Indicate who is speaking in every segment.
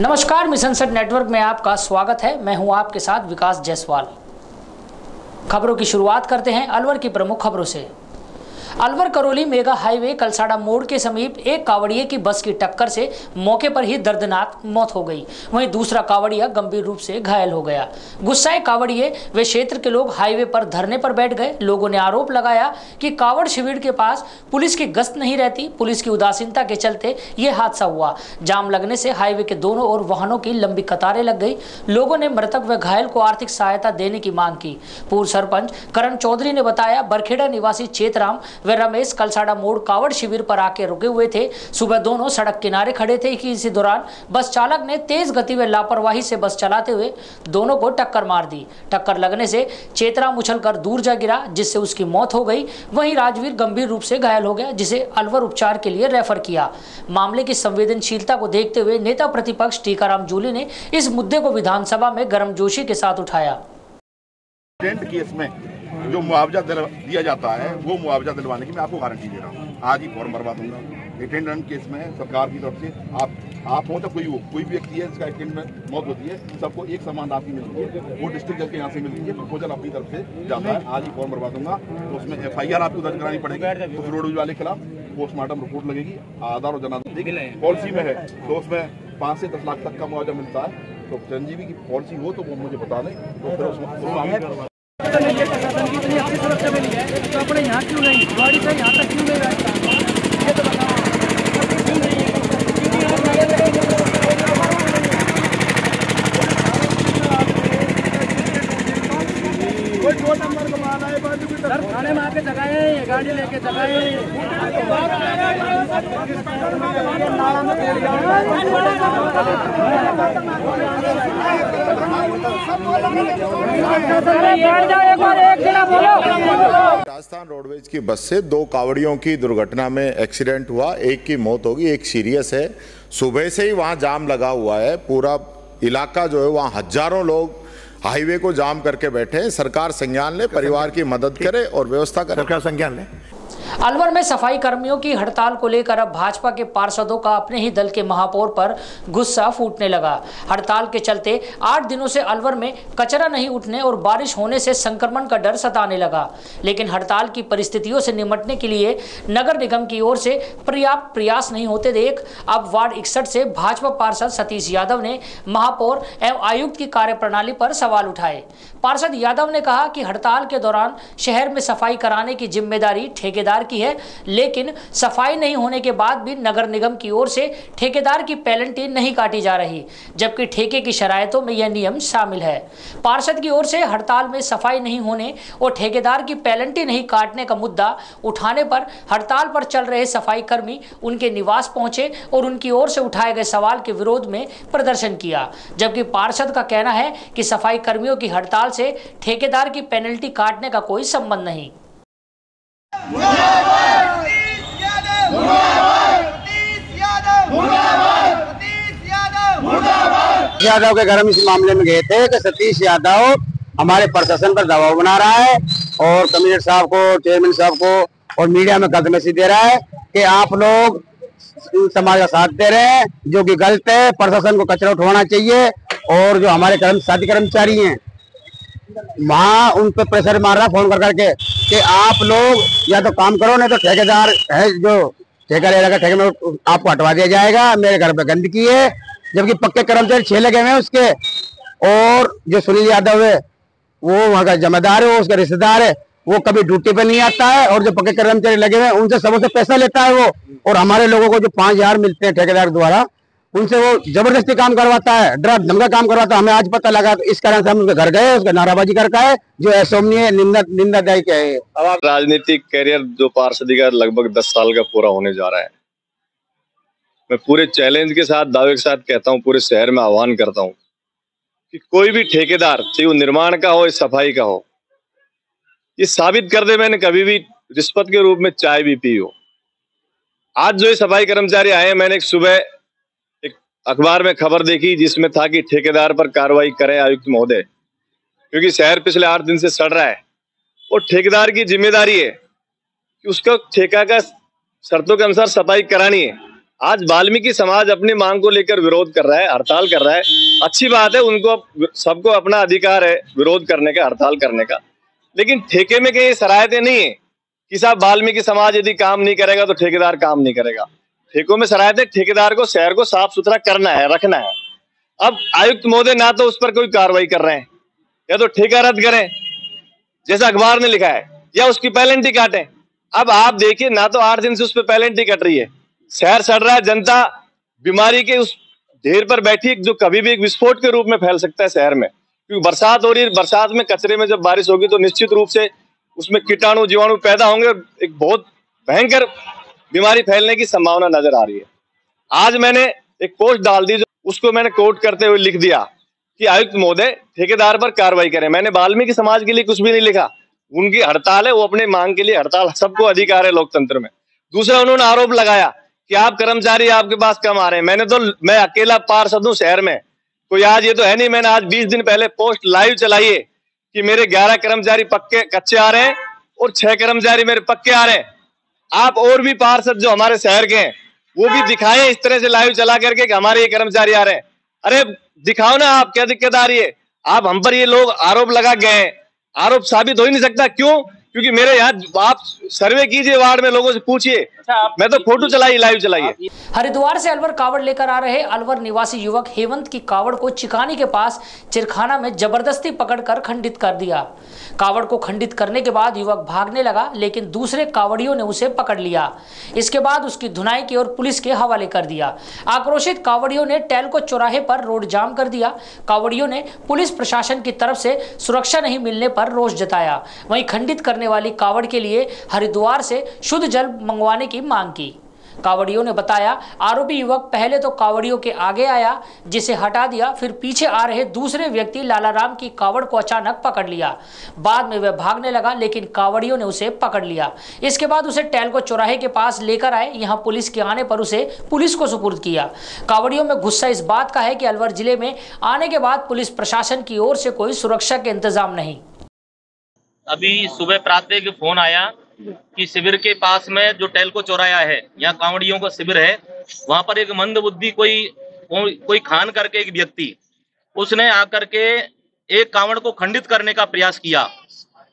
Speaker 1: नमस्कार, mission set network में आपका स्वागत है। मैं हूं आपके साथ विकास जायसवाल। खबरों की शुरुआत करते हैं अलवर की प्रमुख खबरों से। अलवर करौली मेगा हाईवे कलसाड़ा मोड़ के समीप एक कावड़िए की बस की टक्कर से मौके पर ही दर्दनाक मौत हो गई। वहीं दूसरा कावड़िया गंभीर रूप से घायल हो गया। गुस्साए कावड़िए वे क्षेत्र के लोग हाईवे पर धरने पर बैठ गए। लोगों ने आरोप लगाया कि कावड़ शिविर के पास पुलिस की गश्त नहीं रहती। पुलिस की उदासीनता के चलते ये हादसा हुआ। जाम लगने से हाईवे के दोनों ओर वाहनों की लंबी कतारें लग गई। लोगों ने मृतक व घायल को आर्थिक सहायता देने की मांग की। पूर्व सरपंच करण चौधरी ने बताया, बरखेड़ा निवासी चेतराम व रमेश कलसाड़ा मोड़ कावड़ शिविर पर आके रुके हुए थे। सुबह दोनों सड़क किनारे खड़े थे कि इसी दौरान बस चालक ने तेज गति व लापरवाही से बस चलाते हुए दोनों को टक्कर मार दी। टक्कर लगने से चेतराम उछलकर दूर जा गिरा, जिससे उसकी मौत हो गई। वहीं राजवीर गंभीर रूप से घायल हो गया, जिसे अलवर उपचार के लिए रेफर किया। मामले की संवेदनशीलता को देखते हुए नेता प्रतिपक्ष टीकाराम जूली ने इस मुद्दे को विधानसभा में गर्मजोशी के साथ उठाया।
Speaker 2: केस में जो मुआवजा दिया जाता है वो मुआवजा दिलवाने की मैं आपको गारंटी दे रहा हूँ। आज ही फॉर्म भरवा दूंगा। अटेंडेंट केस में सरकार की तरफ से आप हो तो कोई हो, कोई भी व्यक्ति है जिसका एक्सीडेंट में मौत होती है, सबको एक समान राशि मिलती है। वो डिस्ट्रिक्ट जज के यहाँ से मिलती है। प्रपोजल अपनी तरफ से जाता है। आज ही फॉर्म भरवा दूंगा। तो उसमें FIR आपको दर्ज करानी पड़ेगी। उस रोड वाले के खिलाफ पोस्टमार्टम रिपोर्ट लगेगी। आधार और जनाधार पॉलिसी में है तो उसमें 5 से 10 लाख तक का मुआवजा मिलता है। तो चिरंजीवी की पॉलिसी हो तो वो मुझे बता दें, तो फिर उसमें
Speaker 3: प्रशासन की इतनी अच्छी सुरक्षा मिली है तो अपने यहाँ क्यों नहीं, गाड़ी से यहाँ तक क्यों नहीं रहता, ये तो बताओ। कोई 2 नंबर का माल है, सर थाने में आके जगाए, गाड़ी लेके जगाए।
Speaker 4: राजस्थान रोडवेज की बस से 2 कावड़ियों की दुर्घटना में एक्सीडेंट हुआ। एक की मौत होगी, एक सीरियस है। सुबह से ही वहां जाम लगा हुआ है। पूरा इलाका जो है वहां हजारों लोग हाईवे को जाम करके बैठे हैं। सरकार संज्ञान ले, परिवार की मदद करे और व्यवस्था करे।
Speaker 2: सरकार संज्ञान ले।
Speaker 1: अलवर में सफाई कर्मियों की हड़ताल को लेकर अब भाजपा के पार्षदों का अपने ही दल के महापौर पर गुस्सा फूटने लगा। हड़ताल के चलते 8 दिनों से अलवर में कचरा नहीं उठने और बारिश होने से संक्रमण का डर सताने लगा। लेकिन हड़ताल की परिस्थितियों से निपटने के लिए नगर निगम की ओर से पर्याप्त प्रयास नहीं होते देख अब वार्ड 61 से भाजपा पार्षद सतीश यादव ने महापौर एवं आयुक्त की कार्यप्रणाली पर सवाल उठाए। पार्षद यादव ने कहा कि हड़ताल के दौरान शहर में सफाई कराने की जिम्मेदारी ठेकेदार की है, लेकिन सफाई नहीं होने के बाद भी नगर निगम की ओर से ठेकेदार की पेनल्टी नहीं काटी जा रही, जबकि ठेके की शरायतों में यह नियम शामिल है। पार्षद की ओर से हड़ताल में सफाई नहीं होने और ठेकेदार की पेनल्टी नहीं काटने का मुद्दा उठाने पर हड़ताल पर चल रहे सफाई कर्मी उनके निवास पहुंचे और उनकी ओर से उठाए गए सवाल के विरोध में प्रदर्शन किया। जबकि पार्षद का कहना है कि सफाई कर्मियों की हड़ताल से ठेकेदार की पेनल्टी काटने का कोई संबंध नहीं।
Speaker 5: यादव के घर हम इस मामले में गए थे कि सतीश यादव हमारे प्रशासन पर दबाव बना रहा है और कमिश्नर साहब को, चेयरमैन साहब को और मीडिया में गलत मैसेज दे रहा है कि आप लोग समाज का साथ दे रहे हैं, जो कि गलत है। प्रशासन को कचरा उठवाना चाहिए और जो हमारे साथी कर्मचारी हैं वहाँ उन पर प्रेशर मार रहा है फोन कर करके कि आप लोग या तो काम करो, नहीं तो ठेकेदार है जो ठेका ले रखा ठेके में आपको हटवा दिया जाएगा। मेरे घर पे गंदगी है, जबकि पक्के कर्मचारी 6 लगे हुए हैं उसके। और जो सुनील यादव है वो वहाँ का जमादार है, वो उसका रिश्तेदार है, वो कभी ड्यूटी पे नहीं आता है। और जो पक्के कर्मचारी लगे हुए हैं उनसे सबों से पैसा लेता है वो। और हमारे लोगों को जो 5000 मिलते हैं ठेकेदार द्वारा, उनसे वो जबरदस्ती काम करवाता है, डरा धमका काम करवाता है। हमें आज पता लगा, तो इस कारण से हम उसके घर गए, उसका नाराबाजी करका है जो अशोभनीय निंदादायक है।
Speaker 6: अब राजनीतिक कैरियर जो पार्षदी का लगभग 10 साल का पूरा होने जा रहा है। मैं पूरे चैलेंज के साथ, दावे के साथ कहता हूं, पूरे शहर में आह्वान करता हूं कि कोई भी ठेकेदार, चाहे वो निर्माण का हो या सफाई का हो, ये साबित कर दे मैंने कभी भी रिश्वत के रूप में चाय भी पी हो। आज जो ये सफाई कर्मचारी आए, मैंने सुबह एक अखबार में खबर देखी जिसमें था कि ठेकेदार पर कार्रवाई करें आयुक्त महोदय, क्योंकि शहर पिछले 8 दिन से सड़ रहा है और ठेकेदार की जिम्मेदारी है कि उसका ठेका का शर्तों के अनुसार सफाई करानी है। आज वाल्मीकि समाज अपनी मांग को लेकर विरोध कर रहा है, हड़ताल कर रहा है। अच्छी बात है, उनको सबको अपना अधिकार है विरोध करने का, हड़ताल करने का। लेकिन ठेके में कहीं शरारतें नहीं है कि साहब वाल्मीकि समाज यदि काम नहीं करेगा तो ठेकेदार काम नहीं करेगा। ठेकों में शरारतें, ठेकेदार को शहर को साफ सुथरा करना है, रखना है। अब आयुक्त महोदय ना तो उस पर कोई कार्रवाई कर रहे हैं, या तो ठेका रद्द करें जैसा अखबार ने लिखा है, या उसकी पेनल्टी काटें। अब आप देखिए, ना तो 8 दिन से उस पर पेनल्टी कट रही है, शहर सड़ रहा है, जनता बीमारी के उस ढेर पर बैठी जो कभी भी एक विस्फोट के रूप में फैल सकता है शहर में। क्योंकि बरसात हो रही है, बरसात में कचरे में जब बारिश होगी तो निश्चित रूप से उसमें कीटाणु जीवाणु पैदा होंगे और एक बहुत भयंकर बीमारी फैलने की संभावना नजर आ रही है। आज मैंने एक पोस्ट डाल दी, जो उसको मैंने कोट करते हुए लिख दिया कि आयुक्त महोदय ठेकेदार पर कार्रवाई करें। मैंने वाल्मीकि समाज के लिए कुछ भी नहीं लिखा, उनकी हड़ताल है, वो अपने मांग के लिए हड़ताल, सबको अधिकार है लोकतंत्र में। दूसरा, उन्होंने आरोप लगाया कि आप कर्मचारी आपके पास कम आ रहे हैं। मैं अकेला पार्षद हूं शहर में, कोई आज ये तो है नहीं। मैंने आज 20 दिन पहले पोस्ट लाइव चलाई है कि मेरे 11 कर्मचारी पक्के कच्चे आ रहे हैं और 6 कर्मचारी मेरे पक्के आ रहे हैं। आप और भी पार्षद जो हमारे शहर के हैं वो भी दिखाएं इस तरह से लाइव चला करके कि हमारे ये कर्मचारी आ रहे हैं। अरे दिखाओ ना, आप क्या दिक्कत आ रही है? आप हम पर ये लोग आरोप लगा गए हैं, आरोप साबित हो ही नहीं सकता। क्यों? क्योंकि मेरे यहाँ आप सर्वे कीजिए, वार्ड में लोगों से पूछिए, मैं तो फोटो चलाई, लाइव चलाई।
Speaker 1: हरिद्वार से अलवर कावड़ लेकर आ रहे अलवर निवासी युवक हेमंत की कावड़ को चिकानी के पास चिरखाना में जबरदस्ती पकड़कर खंडित कर दिया। कावड़ को खंडित करने के बाद युवक भागने लगा, लेकिन दूसरे कावड़ियों ने उसे पकड़ लिया। इसके बाद उसकी धुनाई की और पुलिस के हवाले कर दिया। आक्रोशित कावड़ियों ने टेलको चौराहे पर रोड जाम कर दिया। कावड़ियों ने पुलिस प्रशासन की तरफ से सुरक्षा नहीं मिलने पर रोष जताया। वहीं खंडित करने वाली कावड़ के लिए हरिद्वार से शुद्ध जल मंगवाने की मांग की। कावड़ियों ने बताया, आरोपी युवक पहले तो कावड़ियों के आगे आया, जिसे हटा दिया, फिर पीछे आ रहे दूसरे व्यक्ति लालाराम की कावड़ को अचानक पकड़ लिया। बाद में वह भागने लगा, लेकिन कावड़ियों ने उसे पकड़ लिया। इसके बाद उसे टेलको चौराहे के पास लेकर आए। यहां पुलिस के आने पर उसे पुलिस को सुपुर्द किया। कावड़ियों में गुस्सा इस बात का है कि अलवर जिले में आने के बाद पुलिस प्रशासन की ओर से कोई सुरक्षा के इंतजाम नहीं।
Speaker 7: अभी सुबह प्रातः फोन आया कि शिविर के पास में जो टेलको चौराया है, यहाँ कांवड़ियों का शिविर है, वहां पर एक मंदबुद्धि कोई खान करके एक व्यक्ति, उसने आकर के एक कांवड़ को खंडित करने का प्रयास किया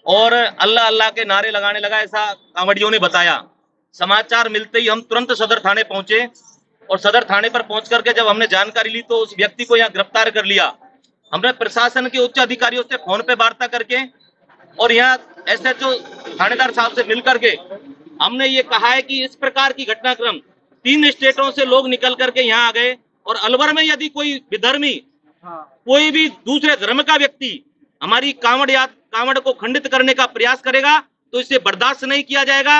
Speaker 7: और अल्लाह अल्लाह के नारे लगाने लगा, ऐसा कांवड़ियों ने बताया। समाचार मिलते ही हम तुरंत सदर थाने पहुंचे और सदर थाने पर पहुंच करके जब हमने जानकारी ली तो उस व्यक्ति को यहाँ गिरफ्तार कर लिया। हमने प्रशासन के उच्च अधिकारियों से फोन पे वार्ता करके और यहाँ एसएचओ थानेदार साहब से मिलकर के हमने ये कहा है कि इस प्रकार की घटनाक्रम 3 स्टेटों से लोग निकल करके यहाँ आ गए और अलवर में यदि कोई विधर्मी, कोई भी दूसरे धर्म का व्यक्ति हमारी कांवड़ को खंडित करने का प्रयास करेगा तो इसे बर्दाश्त नहीं किया जाएगा।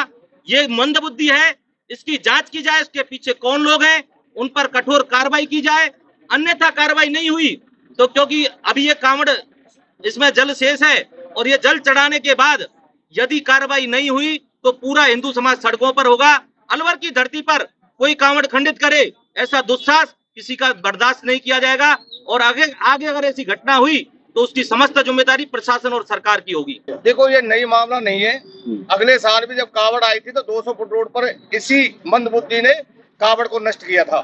Speaker 7: ये मंदबुद्धि है, इसकी जांच की जाए, इसके पीछे कौन लोग हैं, उन पर कठोर कार्रवाई की जाए। अन्यथा कार्रवाई नहीं हुई तो, क्योंकि अभी ये कांवड़ इसमें जल शेष है और ये जल चढ़ाने के बाद यदि कार्रवाई नहीं हुई तो पूरा हिंदू समाज सड़कों पर होगा। अलवर की धरती पर कोई कांवड़ खंडित करे ऐसा दुस्साहस किसी का बर्दाश्त नहीं किया जाएगा और आगे अगर ऐसी घटना हुई तो उसकी समस्त जिम्मेदारी प्रशासन और सरकार की होगी।
Speaker 8: देखो, ये नई मामला नहीं है। अगले साल भी जब कांवड़ आई थी तो 200 फुट रोड पर इसी मंदबुद्धि ने कांवड़ को नष्ट किया था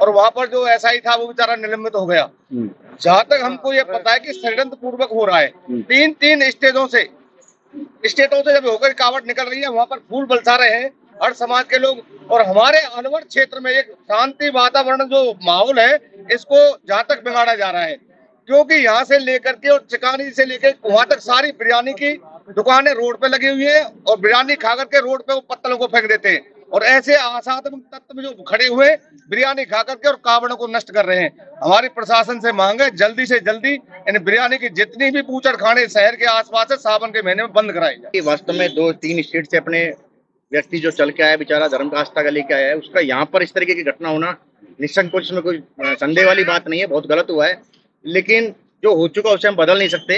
Speaker 8: और वहां पर जो एसआई था वो बेचारा निलंबित हो गया। जहां तक हमको ये पता है कि षड्यंत्र पूर्वक हो रहा है। 3 स्टेटों से जब होकर कांवड़ निकल रही है, वहां पर फूल बरसा रहे हैं हर समाज के लोग। और हमारे अलवर क्षेत्र में एक शांति वातावरण जो माहौल है, इसको जहां तक बिगाड़ा जा रहा है, क्योंकि यहाँ से लेकर के और चिकानी से लेकर वहां तक सारी बिरयानी की दुकानें रोड पे लगी हुई है और बिरयानी खा करके रोड पे वो पत्तलों को फेंक देते हैं और ऐसे असाधारण तत्व जो खड़े हुए बिरयानी खा करके और कावड़ों को नष्ट कर रहे हैं। हमारी प्रशासन से मांग है जल्दी से जल्दी इन बिरयानी की जितनी भी बूचड़ खाने शहर के आसपास है सावन के महीने में बंद कराई जाए।
Speaker 9: वास्तव में 2-3 स्टेट से अपने व्यक्ति जो चल के आया, बेचारा धर्म का आस्था का लेके आया है, उसका यहाँ पर इस तरीके की घटना होना निसंकोच, इसमें कोई संदेह वाली बात नहीं है, बहुत गलत हुआ है। लेकिन जो हो चुका उसे हम बदल नहीं सकते।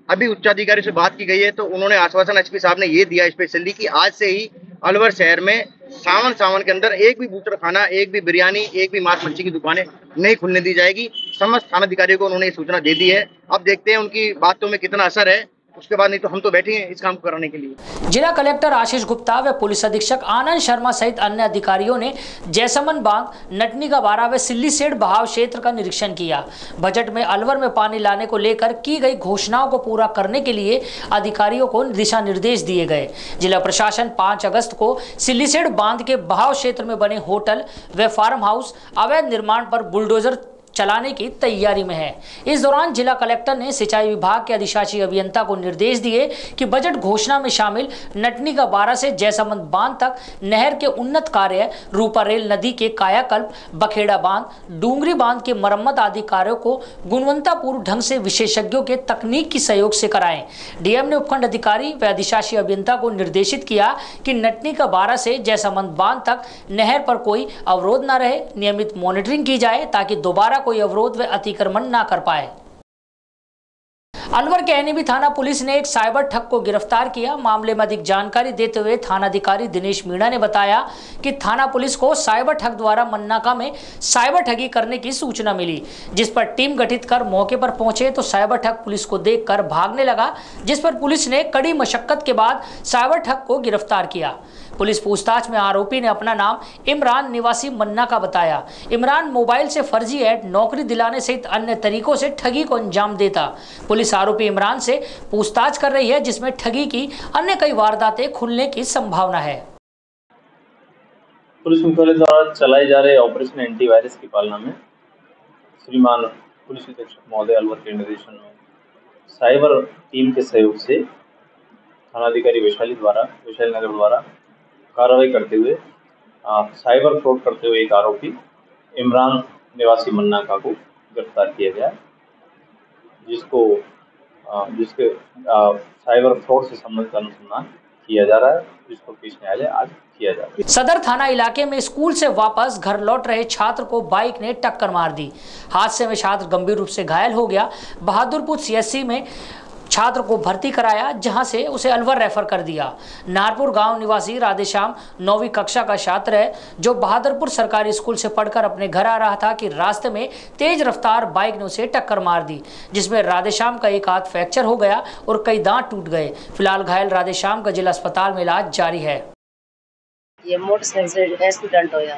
Speaker 9: अभी उच्चाधिकारी से बात की गई है तो उन्होंने आश्वासन एसपी साहब ने ये दिया स्पेशली कि आज से ही अलवर शहर में सावन के अंदर एक भी बूचड़ खाना, एक भी बिरयानी, एक भी मांस मच्छी की दुकानें नहीं खुलने दी जाएगी। समस्त थानाधिकारियों को उन्होंने सूचना दे दी है। अब देखते हैं उनकी बातों में कितना असर है उसके बाद नहीं तो हम तो बैठे हैं इस काम को कराने के लिए।
Speaker 1: जिला कलेक्टर आशीष गुप्ता व पुलिस अधीक्षक आनंद शर्मा सहित अन्य अधिकारियों ने जैसमंद बांध, नटनी का बारा व सिल्लीसेठ बहाव क्षेत्र का निरीक्षण किया। बजट में अलवर में पानी लाने को लेकर की गई घोषणाओं को पूरा करने के लिए अधिकारियों को दिशा निर्देश दिए गए। जिला प्रशासन 5 अगस्त को सिल्लीसेठ बांध के बहाव क्षेत्र में बने होटल व फार्म हाउस अवैध निर्माण पर बुलडोजर चलाने की तैयारी में है। इस दौरान जिला कलेक्टर ने सिंचाई विभाग के अधिशासी अभियंता को निर्देश दिए कि बजट घोषणा में शामिल नटनी का बारा से जैसमंद बांध तक नहर के उन्नत कार्य, रूपा रेल नदी के कायाकल्प, बखेड़ा बांध, डूंगरी बांध के मरम्मत आदि कार्यों को गुणवत्तापूर्ण ढंग से विशेषज्ञों के तकनीक की सहयोग से कराएं। डीएम ने उपखंड अधिकारी व अधिशासी अभियंता को निर्देशित किया कि नटनी का बारा से जैसमंद बांध तक नहर पर कोई अवरोध न रहे, नियमित मॉनिटरिंग की जाए ताकि दोबारा कोई अवरोध व अतिक्रमण ना कर पाए। अलवर के एनएबी थाना पुलिस ने एक साइबर ठग को गिरफ्तार किया। मामले में अधिक जानकारी देते हुए थानाधिकारी दिनेश मीणा ने बताया कि थाना पुलिस को साइबर ठग द्वारा मन्नाका में साइबर ठगी करने की सूचना मिली, जिस पर टीम गठित कर मौके पर पहुंचे तो साइबर ठग पुलिस को देखकर भागने लगा, जिस पर पुलिस ने कड़ी मशक्कत के बाद साइबर ठग को गिरफ्तार किया। पुलिस पूछताछ में आरोपी ने अपना नाम इमरान निवासी मन्नाका बताया। इमरान मोबाइल से फर्जी ऐड, नौकरी दिलाने सहित अन्य तरीकों से ठगी को अंजाम देता। पुलिस आरोपी इमरान से पूछताछ कर रही है, जिसमें ठगी की अन्य कई वारदातें खुलने की संभावना है।
Speaker 10: पुलिस मुख्यालय द्वारा चलाए जा रहे ऑपरेशन एंटीवायरस की पालना में श्रीमान पुलिस अधीक्षक महोदय अलवर के निर्देशन में साइबर टीम के सहयोग से थानाधिकारी वैशाली नगर द्वारा कार्रवाई करते हुए साइबर फ्रॉड करते हुए एक आरोपी इमरान निवासी मन्नाका को गिरफ्तार किया गया, जिसके साइबर फ्रॉड से संबंधित अनुसंधान किया जा रहा है, जिसको पेश न्यायालय आज किया जा रहा है।
Speaker 1: सदर थाना इलाके में स्कूल से वापस घर लौट रहे छात्र को बाइक ने टक्कर मार दी। हादसे में छात्र गंभीर रूप से घायल हो गया। बहादुरपुर सीएचसी में छात्र को भर्ती कराया, जहां से उसे अलवर रेफर कर दिया। नारपुर गांव निवासी राधेश्याम 9वीं कक्षा का छात्र है, जो बहादुरपुर सरकारी स्कूल से पढ़कर अपने घर आ रहा था कि रास्ते में तेज रफ्तार बाइक ने उसे टक्कर मार दी, जिसमें राधेश्याम का एक हाथ फ्रैक्चर हो गया और कई दांत टूट गए। फिलहाल घायल राधेश्याम का जिला अस्पताल में इलाज जारी है।
Speaker 11: ये मोटरसाइकिल से एक्सीडेंट हो गया।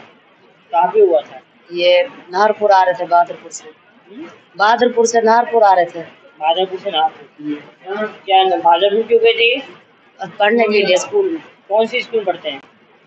Speaker 11: कहाँ पे हुआ था? ये नारपुर आ रहे थे, बहादुरपुर से नारपुर आ रहे थे।
Speaker 3: भाजपा से क्या भाजपा क्यों गए थे?
Speaker 11: पढ़ने के लिए स्कूल में।
Speaker 3: कौन सी स्कूल पढ़ते हैं?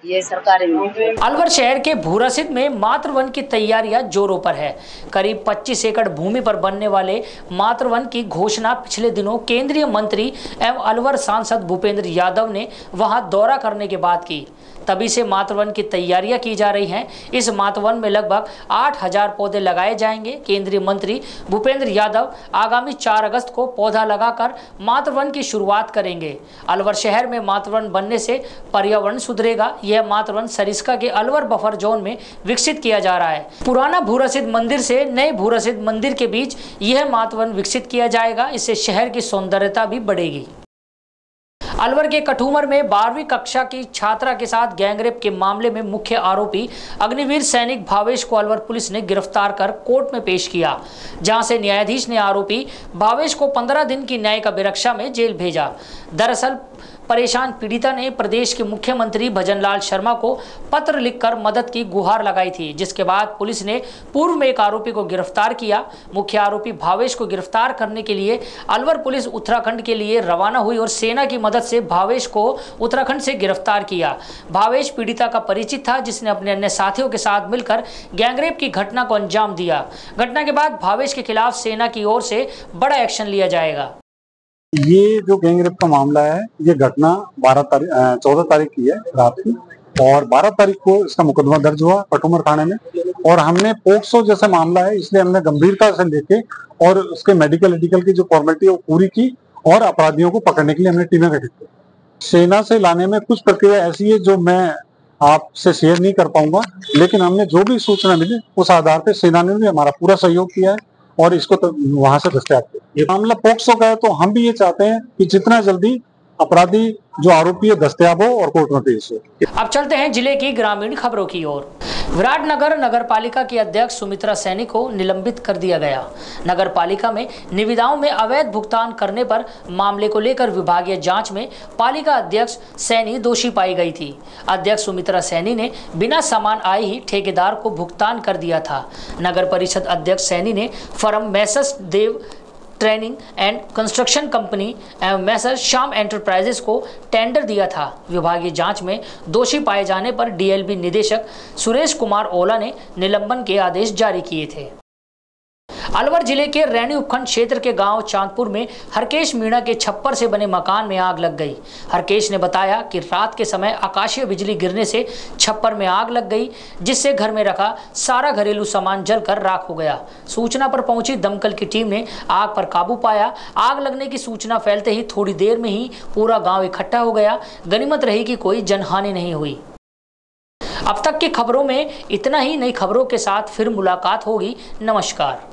Speaker 11: ये सरकारी में।
Speaker 1: अलवर शहर के भूरसिद में मातृवन की तैयारियां जोरों पर है। करीब 25 एकड़ भूमि पर बनने वाले मातृवन की घोषणा पिछले दिनों केंद्रीय मंत्री एवं अलवर सांसद भूपेंद्र यादव ने वहां दौरा करने के बाद की। तभी से मातृवन की तैयारियां की जा रही हैं। इस मातृवन में लगभग 8000 पौधे लगाए जाएंगे। केंद्रीय मंत्री भूपेंद्र यादव आगामी 4 अगस्त को पौधा लगाकर मातृवन की शुरुआत करेंगे। अलवर शहर में मातृवन बनने से पर्यावरण सुधरेगा। यह मातृवन सरिस्का के अलवर बफर जोन में विकसित किया जा रहा है। पुराना भूरसिद मंदिर से नए भूरसिद मंदिर के बीच यह मातृवन विकसित किया जाएगा। इससे शहर की सौंदर्यता भी बढ़ेगी। अलवर के कठूमर में 12वीं कक्षा की छात्रा के साथ गैंगरेप के मामले में मुख्य आरोपी अग्निवीर सैनिक भावेश को अलवर पुलिस ने गिरफ्तार कर कोर्ट में पेश किया, जहां से न्यायाधीश ने आरोपी भावेश को 15 दिन की न्यायिक अभिरक्षा में जेल भेजा। दरअसल परेशान पीड़िता ने प्रदेश के मुख्यमंत्री भजनलाल शर्मा को पत्र लिखकर मदद की गुहार लगाई थी, जिसके बाद पुलिस ने पूर्व में एक आरोपी को गिरफ्तार किया। मुख्य आरोपी भावेश को गिरफ्तार करने के लिए अलवर पुलिस उत्तराखंड के लिए रवाना हुई और सेना की मदद से भावेश को उत्तराखंड से गिरफ्तार किया। भावेश पीड़िता का परिचित था, जिसने अपने अन्य साथियों के साथ मिलकर गैंगरेप की घटना को अंजाम दिया। घटना के बाद भावेश के खिलाफ सेना की ओर से बड़ा एक्शन लिया जाएगा।
Speaker 12: ये जो गैंगरेप का मामला है, ये घटना 14 तारीख की है रात की, और 12 तारीख को इसका मुकदमा दर्ज हुआ कठूमर थाने में। और हमने पोक्सो जैसा मामला है, इसलिए हमने गंभीरता से लेके और उसके मेडिकल की जो फॉर्मेलिटी है वो पूरी की, और अपराधियों को पकड़ने के लिए हमने टीमें गठित की। सेना से लाने में कुछ प्रक्रिया ऐसी है जो मैं आपसे शेयर नहीं कर पाऊंगा, लेकिन हमने जो भी सूचना मिली उस आधार पर सेना ने भी हमारा पूरा सहयोग किया है और इसको तो वहां से दस्तयाब किया। ये मामला पोक्सो का है, तो हम भी ये चाहते हैं कि जितना जल्दी अपराधी जो आरोपी है दस्तयाब हो और कोर्ट में पेश हो।
Speaker 1: अब चलते हैं जिले की ग्रामीण खबरों की ओर। विराटनगर नगर पालिका की अध्यक्ष सुमित्रा सैनी को निलंबित कर दिया गया। नगर पालिका में निविदाओं में अवैध भुगतान करने पर मामले को लेकर विभागीय जांच में पालिका अध्यक्ष सैनी दोषी पाई गई थी। अध्यक्ष सुमित्रा सैनी ने बिना सामान आए ही ठेकेदार को भुगतान कर दिया था। नगर परिषद अध्यक्ष सैनी ने firm Messrs Dev training and construction company एवं मैसर्स श्याम एंटरप्राइजेस को टेंडर दिया था। विभागीय जांच में दोषी पाए जाने पर डीएलबी निदेशक सुरेश कुमार ओला ने निलंबन के आदेश जारी किए थे। अलवर जिले के रैनी उपखंड क्षेत्र के गांव चांदपुर में हरकेश मीणा के छप्पर से बने मकान में आग लग गई। हरकेश ने बताया कि रात के समय आकाशीय बिजली गिरने से छप्पर में आग लग गई, जिससे घर में रखा सारा घरेलू सामान जलकर राख हो गया। सूचना पर पहुंची दमकल की टीम ने आग पर काबू पाया। आग लगने की सूचना फैलते ही थोड़ी देर में ही पूरा गाँव इकट्ठा हो गया। गनीमत रही कि कोई जनहानि नहीं हुई। अब तक की खबरों में इतना ही। नई खबरों के साथ फिर मुलाकात होगी। नमस्कार।